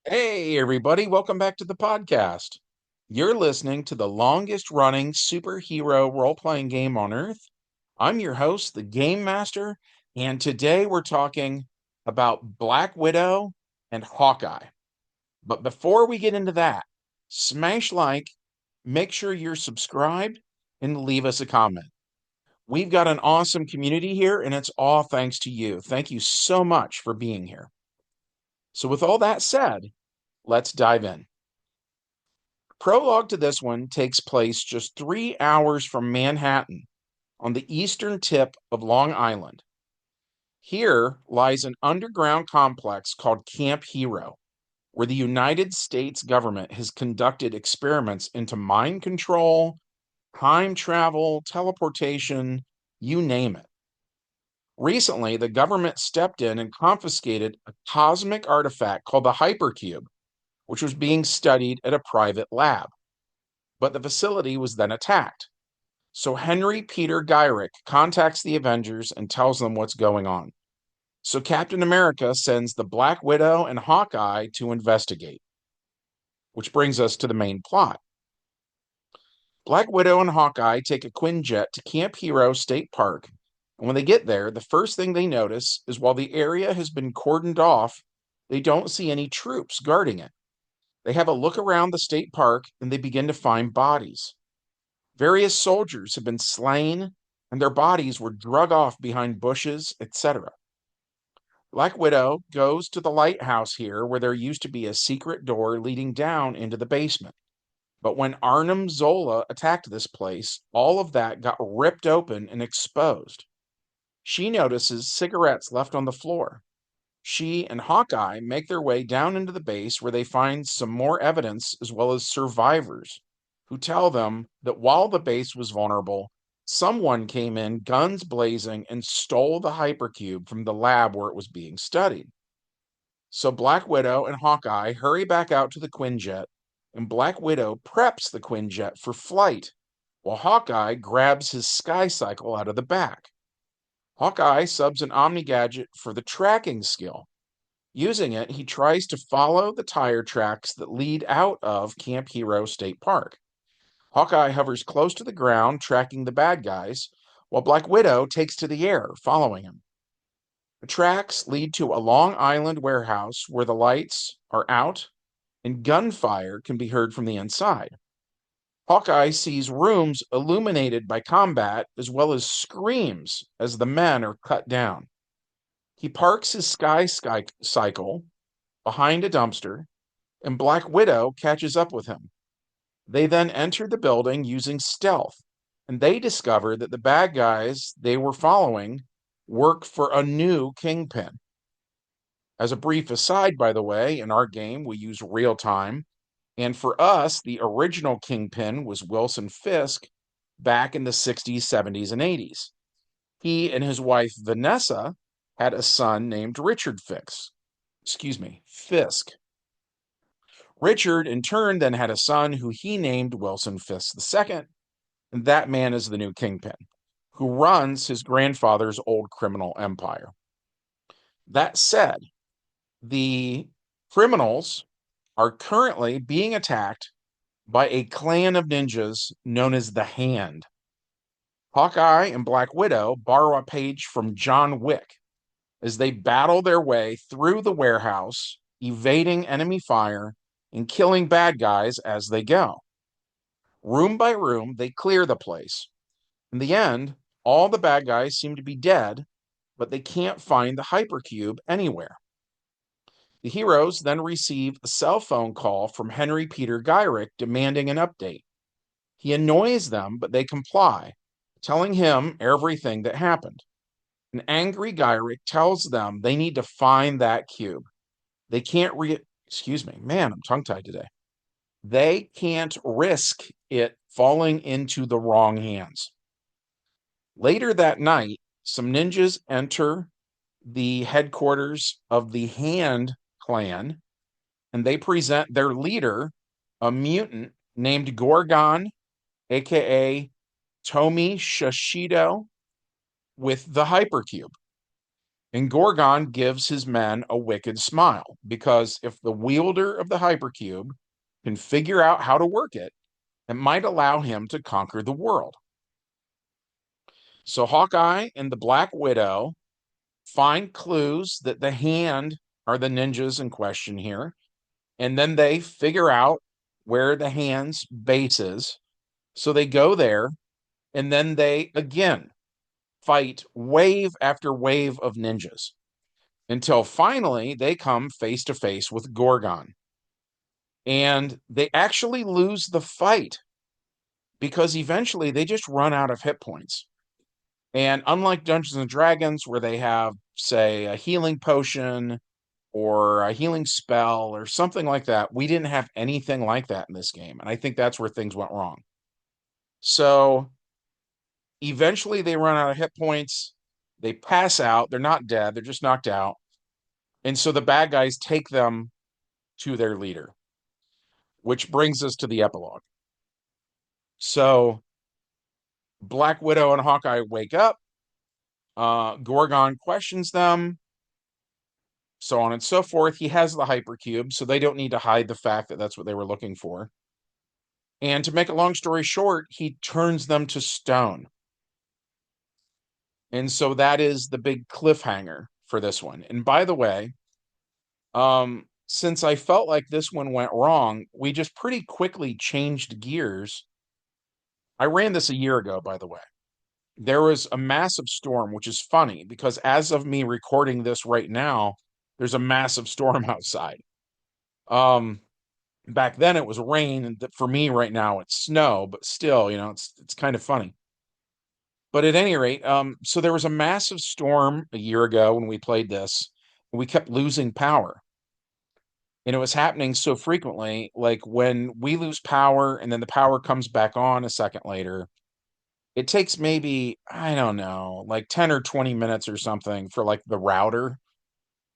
Hey, everybody, welcome back to the podcast. You're listening to the longest running superhero role playing game on Earth. I'm your host, the Game Master, and today we're talking about Black Widow and Hawkeye. But before we get into that, smash like, make sure you're subscribed, and leave us a comment. We've got an awesome community here, and it's all thanks to you. Thank you so much for being here. So, with all that said, let's dive in. Prologue to this one takes place just 3 hours from Manhattan on the eastern tip of Long Island. Here lies an underground complex called Camp Hero, where the United States government has conducted experiments into mind control, time travel, teleportation, you name it. Recently, the government stepped in and confiscated a cosmic artifact called the Hypercube, which was being studied at a private lab. But the facility was then attacked. So Henry Peter Gyrick contacts the Avengers and tells them what's going on. So Captain America sends the Black Widow and Hawkeye to investigate, which brings us to the main plot. Black Widow and Hawkeye take a Quinjet to Camp Hero State Park, and when they get there, the first thing they notice is while the area has been cordoned off, they don't see any troops guarding it. They have a look around the state park and they begin to find bodies. Various soldiers have been slain and their bodies were drug off behind bushes, etc. Black Widow goes to the lighthouse here where there used to be a secret door leading down into the basement. But when Arnim Zola attacked this place, all of that got ripped open and exposed. She notices cigarettes left on the floor. She and Hawkeye make their way down into the base where they find some more evidence as well as survivors who tell them that while the base was vulnerable, someone came in guns blazing and stole the hypercube from the lab where it was being studied. So Black Widow and Hawkeye hurry back out to the Quinjet, and Black Widow preps the Quinjet for flight, while Hawkeye grabs his sky cycle out of the back. Hawkeye subs an Omni gadget for the tracking skill. Using it, he tries to follow the tire tracks that lead out of Camp Hero State Park. Hawkeye hovers close to the ground, tracking the bad guys, while Black Widow takes to the air, following him. The tracks lead to a Long Island warehouse where the lights are out and gunfire can be heard from the inside. Hawkeye sees rooms illuminated by combat as well as screams as the men are cut down. He parks his sky cycle behind a dumpster, and Black Widow catches up with him. They then enter the building using stealth, and they discover that the bad guys they were following work for a new kingpin. As a brief aside, by the way, in our game, we use real time, and for us, the original kingpin was Wilson Fisk back in the 60s, 70s, and 80s. He and his wife Vanessa had a son named Richard Fisk. Richard, in turn, then had a son who he named Wilson Fisk II, and that man is the new kingpin, who runs his grandfather's old criminal empire. That said, the criminals are currently being attacked by a clan of ninjas known as the Hand. Hawkeye and Black Widow borrow a page from John Wick as they battle their way through the warehouse, evading enemy fire and killing bad guys as they go. Room by room, they clear the place. In the end, all the bad guys seem to be dead, but they can't find the hypercube anywhere. The heroes then receive a cell phone call from Henry Peter Gyrick demanding an update. He annoys them, but they comply, telling him everything that happened. An angry Gyrick tells them they need to find that cube. They can't excuse me, man, I'm tongue-tied today. They can't risk it falling into the wrong hands. Later that night, some ninjas enter the headquarters of the Hand clan, and they present their leader, a mutant named Gorgon, aka Tomi Shishido, with the hypercube. And Gorgon gives his men a wicked smile because if the wielder of the hypercube can figure out how to work it, it might allow him to conquer the world. So Hawkeye and the Black Widow find clues that the Hand are the ninjas in question here, and then they figure out where the Hand's base is. So they go there, and then they again fight wave after wave of ninjas until finally they come face to face with Gorgon. And they actually lose the fight because eventually they just run out of hit points. And unlike Dungeons and Dragons, where they have, say, a healing potion or a healing spell or something like that, we didn't have anything like that in this game. And I think that's where things went wrong. So eventually they run out of hit points. They pass out. They're not dead, they're just knocked out. And so the bad guys take them to their leader, which brings us to the epilogue. So Black Widow and Hawkeye wake up. Gorgon questions them, so on and so forth. He has the hypercube, so they don't need to hide the fact that that's what they were looking for. And to make a long story short, he turns them to stone. And so that is the big cliffhanger for this one. And by the way, since I felt like this one went wrong, we just pretty quickly changed gears. I ran this a year ago, by the way. There was a massive storm, which is funny because as of me recording this right now, there's a massive storm outside. Um, Back then it was rain, and for me right now it's snow, but still, it's kind of funny. But at any rate, so there was a massive storm a year ago when we played this, and we kept losing power. And it was happening so frequently, like when we lose power and then the power comes back on a second later, it takes maybe, I don't know, like 10 or 20 minutes or something for like the router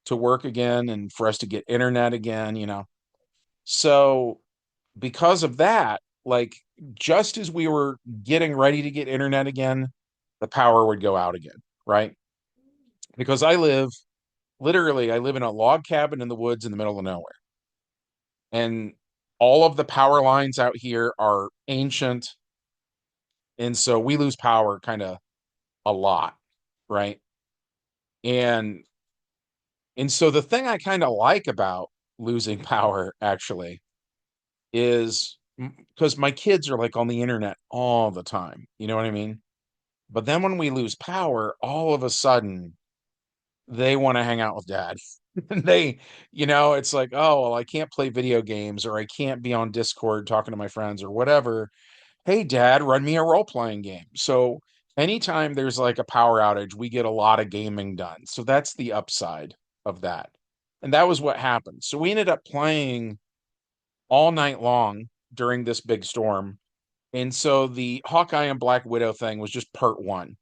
to work again and for us to get internet again. So because of that, like just as we were getting ready to get internet again, the power would go out again, right? Because I live in a log cabin in the woods in the middle of nowhere. And all of the power lines out here are ancient. And so we lose power kind of a lot, right? And so the thing I kind of like about losing power actually is because my kids are like on the internet all the time. You know what I mean? But then when we lose power, all of a sudden they want to hang out with dad. And it's like, oh, well, I can't play video games or I can't be on Discord talking to my friends or whatever. Hey, dad, run me a role playing game. So anytime there's like a power outage, we get a lot of gaming done. So that's the upside of that. And that was what happened. So we ended up playing all night long during this big storm. And so the Hawkeye and Black Widow thing was just part one.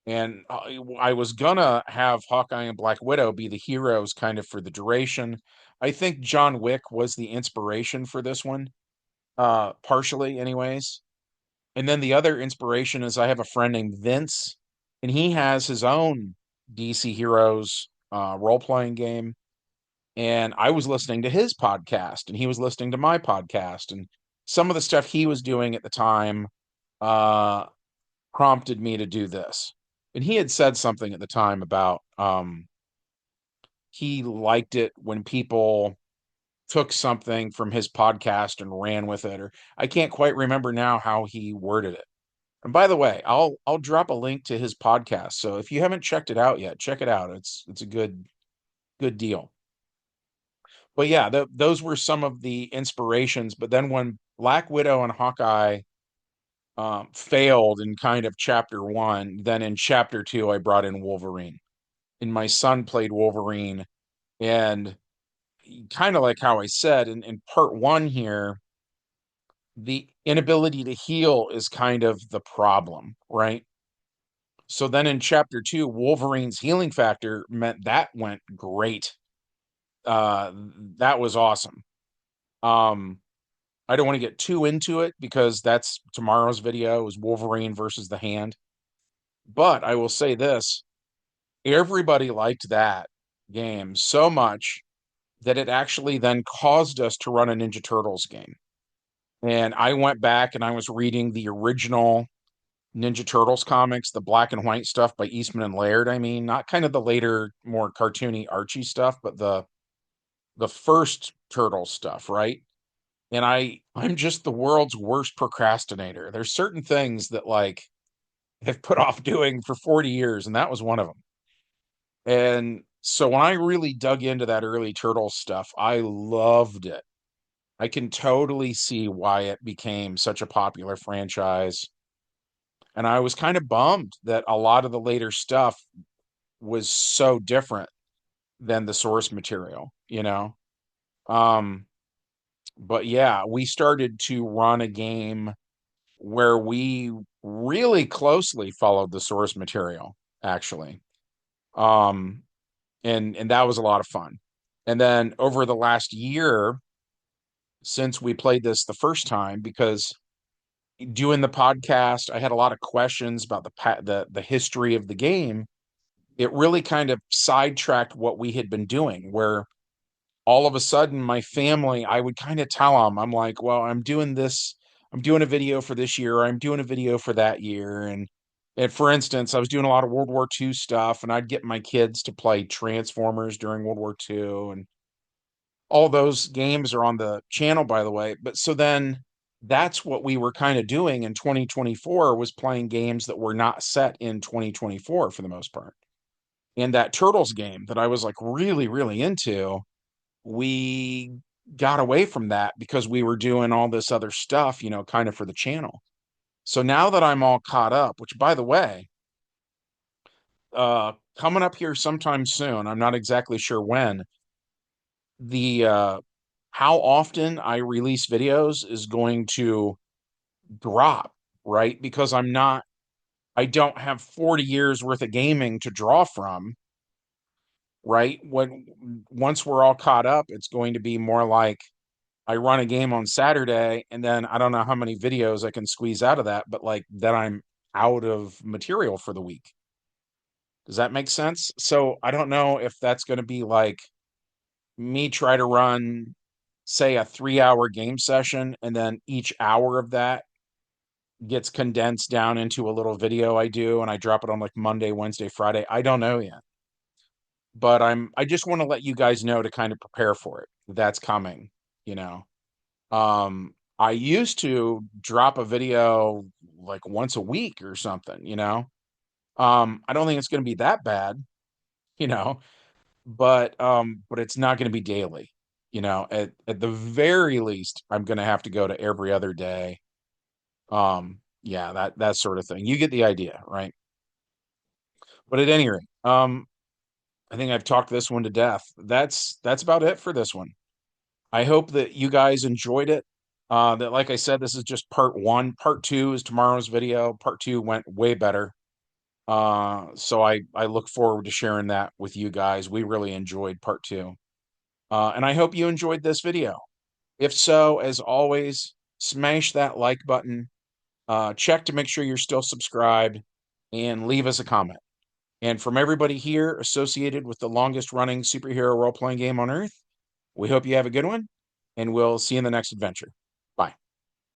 And I was gonna have Hawkeye and Black Widow be the heroes kind of for the duration. I think John Wick was the inspiration for this one, partially, anyways. And then the other inspiration is I have a friend named Vince, and he has his own DC Heroes role playing game. And I was listening to his podcast, and he was listening to my podcast, and some of the stuff he was doing at the time uh, prompted me to do this. And he had said something at the time about he liked it when people took something from his podcast and ran with it, or I can't quite remember now how he worded it. And by the way, I'll drop a link to his podcast. So if you haven't checked it out yet, check it out. It's a good deal. But yeah, those were some of the inspirations. But then when Black Widow and Hawkeye failed in kind of chapter one, then in chapter two, I brought in Wolverine. And my son played Wolverine. And kind of like how I said in part one here, the inability to heal is kind of the problem, right? So then in chapter two, Wolverine's healing factor meant that went great. That was awesome. Um, I don't want to get too into it because that's tomorrow's video is Wolverine versus the Hand. But I will say this, everybody liked that game so much that it actually then caused us to run a Ninja Turtles game. And I went back and I was reading the original Ninja Turtles comics, the black and white stuff by Eastman and Laird. I mean, not kind of the later, more cartoony Archie stuff, but the first Turtle stuff, right? And I'm just the world's worst procrastinator. There's certain things that like have put off doing for 40 years, and that was one of them. And so when I really dug into that early Turtle stuff, I loved it. I can totally see why it became such a popular franchise. And I was kind of bummed that a lot of the later stuff was so different than the source material, you know? Um, but yeah, we started to run a game where we really closely followed the source material, actually. Um, and that was a lot of fun. And then over the last year, since we played this the first time, because doing the podcast, I had a lot of questions about the history of the game. It really kind of sidetracked what we had been doing, where all of a sudden my family, I would kind of tell them, I'm like, well, I'm doing this, I'm doing a video for this year, or I'm doing a video for that year. And for instance, I was doing a lot of World War II stuff, and I'd get my kids to play Transformers during World War II, and all those games are on the channel, by the way. But so then that's what we were kind of doing in 2024, was playing games that were not set in 2024 for the most part. And that Turtles game that I was like really, really into, we got away from that because we were doing all this other stuff, kind of for the channel. So now that I'm all caught up, which by the way, coming up here sometime soon, I'm not exactly sure when, the how often I release videos is going to drop, right? Because I don't have 40 years worth of gaming to draw from, right? Once we're all caught up, it's going to be more like I run a game on Saturday, and then I don't know how many videos I can squeeze out of that, but like then I'm out of material for the week. Does that make sense? So I don't know if that's going to be like me try to run, say, a 3 hour game session, and then each hour of that gets condensed down into a little video I do, and I drop it on like Monday, Wednesday, Friday. I don't know yet. But I just want to let you guys know to kind of prepare for it. That's coming, you know. I used to drop a video like once a week or something, you know. I don't think it's going to be that bad, you know, but it's not going to be daily, you know. At the very least, I'm going to have to go to every other day. Yeah, that sort of thing. You get the idea, right? But at any rate, I think I've talked this one to death. That's about it for this one. I hope that you guys enjoyed it. That, like I said, this is just part one. Part two is tomorrow's video. Part two went way better. So I look forward to sharing that with you guys. We really enjoyed part two. And I hope you enjoyed this video. If so, as always, smash that like button. Check to make sure you're still subscribed, and leave us a comment. And from everybody here associated with the longest running superhero role playing game on earth, we hope you have a good one, and we'll see you in the next adventure.